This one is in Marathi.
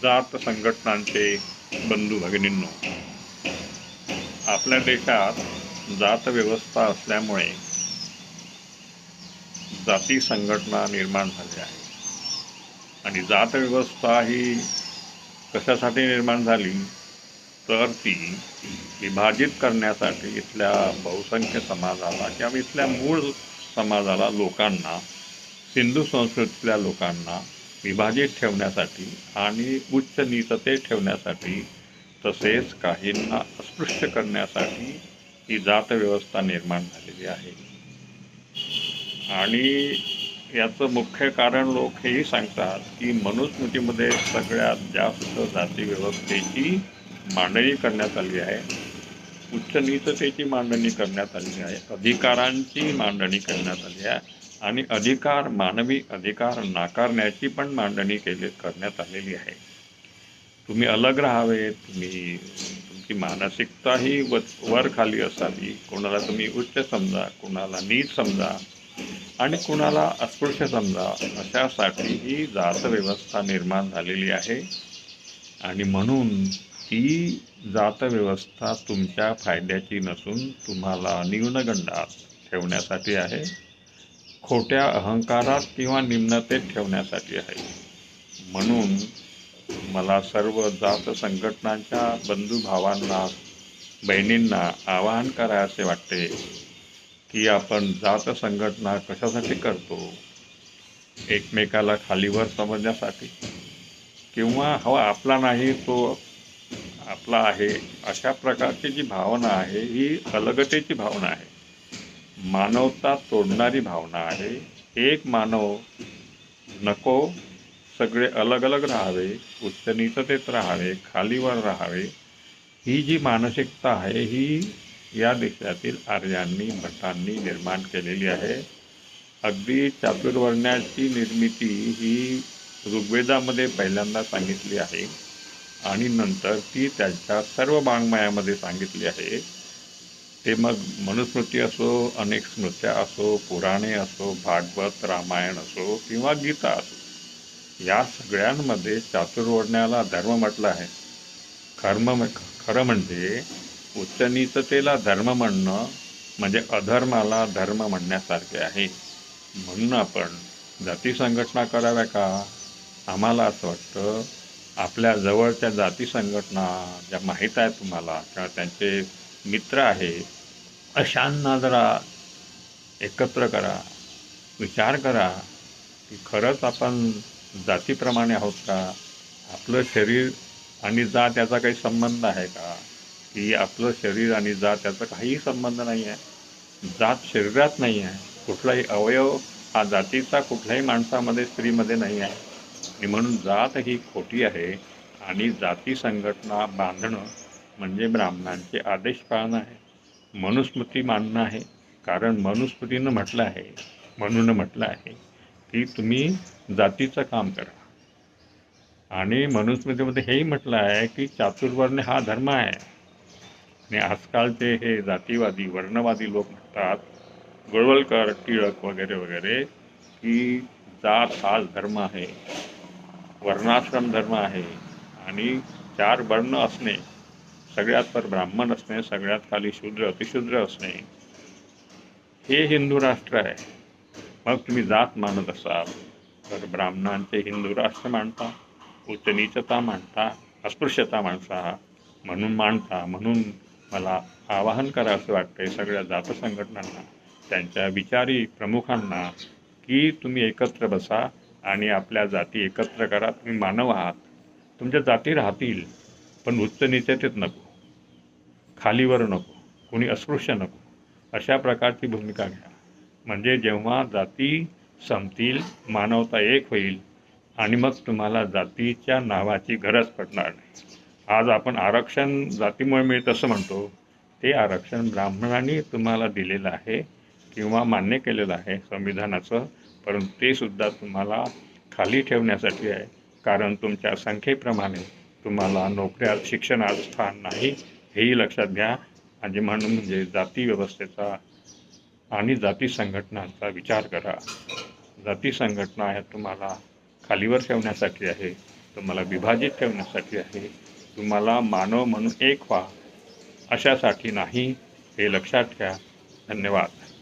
जात संघटनांचे बंधू भगिनींनो, आपल्या देशात जात व्यवस्था असल्यामुळे जाती संघटना निर्माण झाल्या आहे. आणि जात व्यवस्था ही कशासाठी निर्माण झाली तर ती विभाजित करण्यासाठी इथल्या बहुसंख्य समाजाला किंवा इथल्या मूळ समाजाला, लोकांना, सिंधू संस्कृतीतल्या लोकांना विभाजित ठेवण्यासाठी आणि उच्च नीचते ठेवण्यासाठी, तसेच काहींना अस्पृश्य करण्यासाठी ही जात व्यवस्था निर्माण झालेली आहे. आणि याचं मुख्य कारण लोक हेही सांगतात की मनुस्मृतीमध्ये सगळ्यात जास्त जाती व्यवस्थेची मांडणी करण्यात आली आहे, उच्च नीचतेची मांडणी करण्यात आली आहे, अधिकारांची मांडणी करण्यात आली आहे आणि मानवी अधिकार नाकारण्याची पण मांडणी करण्यात आलेली आहे. तुम्ही अलग राहावे, तुमची मानसिकता ही वर खाली असावी, कोणाला तुम्ही उच्च समजा, कोणाला नीच समजा आणि कुणाला अस्पृश्य समजा, अशासाठी ही जात व्यवस्था निर्माण झालेली आहे. आणि म्हणून ही जात व्यवस्था तुमच्या फायद्याची नसून तुम्हाला न्यूनगंडात ठेवण्यासाठी आहे, खोट्या अहंकारात किंवा निम्नतेत ठेवण्यासाठी आहे. म्हणून मला सर्व जात संघटनांच्या बंधू भावांना, बहिणींना आवाहन करायचे वाटते की आपण जात संघटना कशासाठी करतो? एकमेकाला खालीवर समजण्यासाठी, किंवा हवा आपला नाही तो आपला आहे, अशा प्रकारची जी भावना आहे ही अलगतेची भावना आहे, मानवता तोडणारी भावना आहे. एक मानव नको, सगळे अलग अलग राहावे, उच्च नीचतेत राहावे, खालीवर राहावे, ही जी मानसिकता आहे ही या देशातील आर्यांनी, भटांनी निर्माण केलेली आहे. अगदी चातुर्वर्ण्याची निर्मिती ही ऋग्वेदामध्ये पहिल्यांदा सांगितली आहे आणि नंतर ती त्यांच्या सर्व वाङ्मयामध्ये सांगितली आहे. ते मग मनुस्मृती असो, अनेक स्मृत्या असो, पुराणे असो, भागवत, रामायण असो किंवा गीता असो, या सगळ्यांमध्ये चातुर्वर्ण्याला धर्म म्हटलं आहे. खरं म्हणजे उच्च नीचतेला धर्म म्हणणं म्हणजे अधर्माला धर्म म्हणण्यासारखे आहे. म्हणून आपण जाती संघटना कराव्या का? आम्हाला असं वाटतं, आपल्या जवळच्या जाती संघटना ज्या माहीत आहेत तुम्हाला किंवा त्यांचे मित्र आहे, अशांना जरा एकत्र करा, विचार करा की खरंच आपण जातीप्रमाणे आहोत का? आपलं शरीर आणि जात याचा काही संबंध आहे का? की आपलं शरीर आणि जात याचा काहीही संबंध नाही आहे. जात शरीरात नाही आहे, कुठलाही अवयव हा जातीचा कुठल्याही माणसामध्ये, स्त्रीमध्ये नाही आहे. आणि म्हणून जात ही खोटी आहे. आणि जाती संघटना बांधणं म्हणजे ब्राह्मणांचे आदेश पाळणं आहे, मनुस्मृती मानणं आहे. कारण मनुस्मृतीनं म्हटलं आहे की तुम्ही जातीचं काम करा. आणि मनुस्मृतीमध्ये हेही म्हटलं आहे की चातुर्वर्ण हा धर्म आहे. आणि आजकालचे हे जातीवादी, वर्णवादी लोक म्हणतात, गोळवलकर, टिळक वगैरे वगैरे, की जात हाच धर्म आहे, वर्णाश्रम धर्म आहे आणि 4 वर्ण असणे, सगळ्यात वर ब्राह्मण असणे, सगळ्यात खाली शूद्र, अतिशूद्र असणे, हे हिंदू राष्ट्र आहे. मग तुम्ही जात मानत असाल तर ब्राह्मणांचे हिंदू राष्ट्र मानता, उच्च नीचता मानता, अस्पृश्यता माणसा म्हणून मानता. म्हणून मला आवाहन करावं वाटते सगळ्या जात संघटनांना, त्यांच्या विचारी प्रमुखांना, की तुम्ही एकत्र बसा आणि आपल्या जाती एकत्र करा. तुम्ही मानव आहात, तुमच्या जाती राहतील, पण उच्च नीचतेत नको, खालीवर नको, कोणी अस्पृश्य नको, अशा प्रकारची भूमिका घ्या. म्हणजे जेव्हा जाती संपतील, मानवता एक होईल आणि मग तुम्हाला जातीच्या नावाची गरज पडणार नाही. आज आपण आरक्षण जातीमुळे मिळतं असं म्हणतो, ते आरक्षण ब्राह्मणांनी तुम्हाला दिलेलं आहे किंवा मान्य केलेलं आहे संविधानाचं, परंतु ते सुद्धा तुम्हाला खाली ठेवण्यासाठी आहे. कारण तुमच्या संख्येप्रमाणे तुम्हाला नोकऱ्यात, शिक्षणात स्थान नाही, हेही लक्षात घ्या. आणि म्हणजे जाती व्यवस्थेचा आणि जाती संघटनांचा विचार करा. जाती संघटना ह्या तुम्हाला खालीवर ठेवण्यासाठी आहे, तुम्हाला विभाजित ठेवण्यासाठी आहे, तुम्हाला मानव म्हणून एक व्हा अशासाठी नाही, हे लक्षात घ्या. धन्यवाद.